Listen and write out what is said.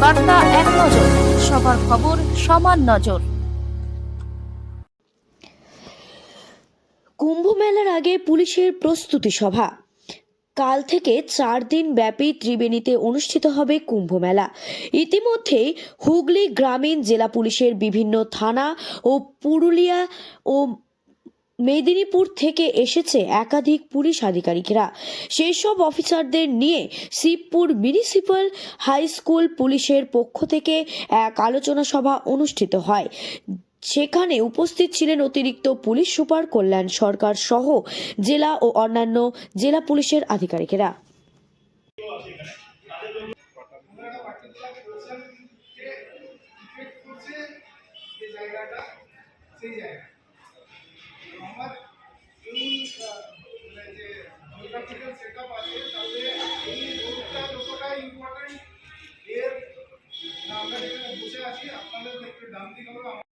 বার্তা এক নজর, সবার খবর সমান নজর। কুম্ভ মেলার আগে পুলিশের প্রস্তুতি সভা। কাল থেকে 4 দিন ব্যাপী ত্রিবেণীতে অনুষ্ঠিত হবে কুম্ভ মেলা। ইতিমধ্যেই হুগলি গ্রামীণ জেলা পুলিশের বিভিন্ন থানা ও পুরুলিয়া ও মেদিনীপুর থেকে এসেছে একাধিক পুলিশ আধিকারিকরা। সেই সব অফিসারদের নিয়ে শিবপুর মিউনিসিপ্যাল হাই স্কুল পুলিশের পক্ষ থেকে এক আলোচনা সভা অনুষ্ঠিত হয়। সেখানে উপস্থিত ছিলেন অতিরিক্ত পুলিশ সুপার কল্যাণ সরকার সহ জেলা ও অন্যান্য জেলা পুলিশের আধিকারিকেরা। আমার এই যে জিওগ্রাফিক্যাল সেটআপ আছে তাহলে এই রোডটা যতটা ইম্পর্টেন্ট এর আমরা যেখানে বসে আছি আপনাদের একটু ডান দিকে